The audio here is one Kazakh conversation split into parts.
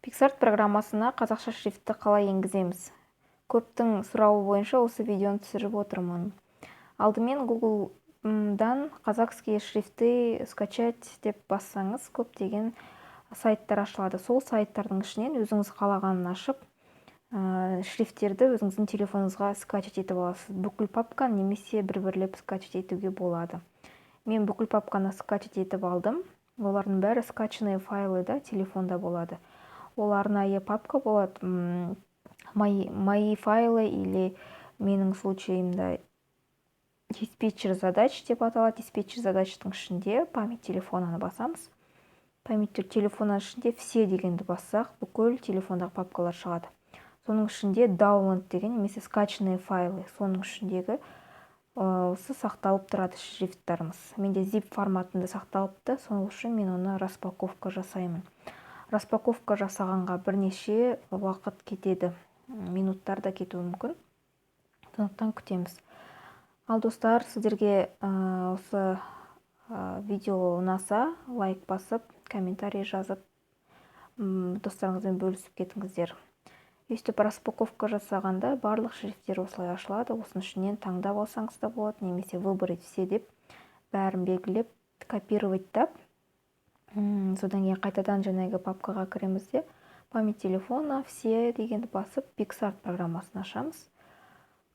PicsArt программасына қазақша шрифтті қалай енгіземіз? Көптің сұрауы бойынша осы видеоны түсіріп отырмын. Алдымен Google-дан казахские шрифты скачать деп бассаңыз, көптеген сайттар ашылады. Сол сайттардың ішінен өзіңіз қалағанын ашып, шрифттерді өзіңіздің телефоныңызға скачать етіп аласыз. Бүкіл папканы немесе бір-бірлеп скачать етуге болады. Мен бүкіл папканы скачать етіп алдым. Олардың бәрі скачанный файлы да телефонда болады. Ол арнайы папка болады. Мои файлы или менің случайымда диспетчер задач деп аталады. Диспетчер задачтың ішінде память телефонаны басамыз. Память телефонның ішінде все дегенді бассақ, бүкіл телефондағы папкалар шығады. Соның ішінде download деген немесе скачанный файлы. Соның ішіндегі осы сақталып тұрады шрифттарымыз. Менде zip форматында сақталыпты, соның үшін мен оны распаковка жасаймын. Распаковка жасағанға бірнеше уақыт кетеді, минуттар да кетуі мүмкін. Сондықтан күтеміз. Ал достар, сіздерге осы видео ұнаса, лайк басып, комментарий жазып, достарыңызбен бөлісіп кетіңіздер. Өйстіп распаковка жасағанда барлық шрифттер осылай ашылады. Осының ішінен таңдап алсаңыз да болады, немесе выбрать все деп бәрін белгілеп, копировать тап. Содан кейін қайтадан жаңағы папкаға кіреміз де память телефона все дегенді басып PicsArt программасын ашамыз.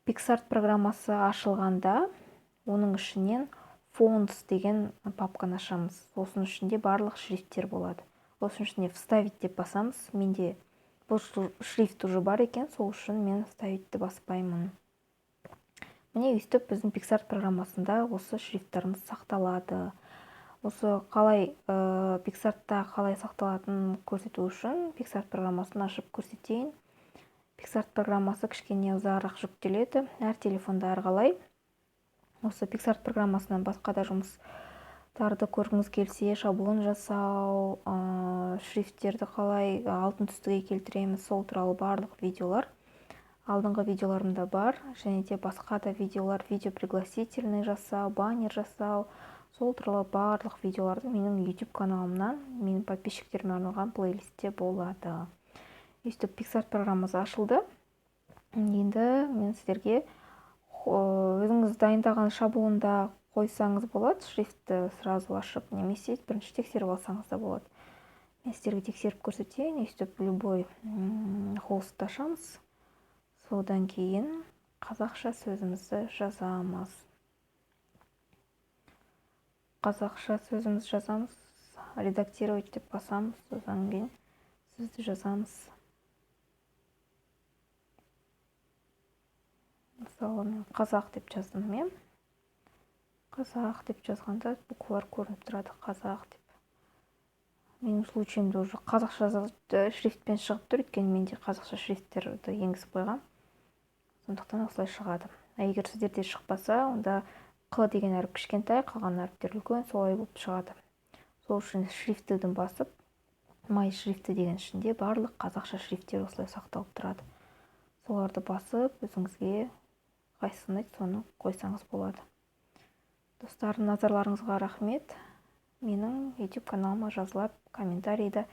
PicsArt программасы ашылғанда оның ішінен fonts деген папканы ашамыз. Осының ішінде барлық шрифттер болады. Осының ішіне вставить деп басамыз. Менде бұл шрифт уже бар екен, сол үшін мен вставитті баспаймын. Міне өйстіп біздің PicsArt программасында осы шрифттарымыз сақталады. Осы қалай PicsArtта қалай сақталатынын көрсету үшін PicsArt программасын ашып көрсетейін. PicsArt программасы кішкене ұзағырақ жүктеледі. Әр телефонда әрқалай. Осы PicsArt программасынан басқа да жұмыстарды көргіңіз келсе, шаблон жасау, шрифттерді қалай алтын түстіге келтіреміз, сол туралы барлық видеолар алдыңғы видеоларымда бар. Және де басқа да видеолар, видео пригласительный жасау, баннер жасау, сол туралы барлық видеоларды менің YouTube каналымнан, менің подписчиктеріме арналған плейлистте болады. Өйстіп PicsArt программасы ашылды. Енді мен сіздерге өзіңіз дайындаған шаблонда қойсаңыз болады, шрифтті сразу ашып, немесе бірінші тексеріп алсаңыз да болады. Мен сіздерге тексеріп көрсетейін. Өйстіп любой холстты ашамыз. Содан кейін қазақша сөзімізді жазамыз. Қазақша сөзіміз жазамыз, редактировать деп басамыз, содан кейін сөзді жазамыз. Мысалы, мен қазақ деп жаздым, мен. Қазақ деп жазғанда буквалар көрініп тұрады, қазақ деп. Менің случайымда уже қазақша шрифтпен шығып тұр, өйткені менде қазақша шрифттерді енгізіп қойғам. Сондықтан осылай шығады. Егер сіздерде шықпаса, онда Q деген әріп кішкентай, қалған әріптер үлкен, солай болып шығады. Сол үшін шрифтіден басып, май шрифті деген ішінде барлық қазақша шрифттер осылай сақталып тұрады. Соларды басып, өзіңізге қайсысын соны қойсаңыз болады. Достар, назарларыңызға рахмет. Менің YouTube каналыма жазылып, комментарийді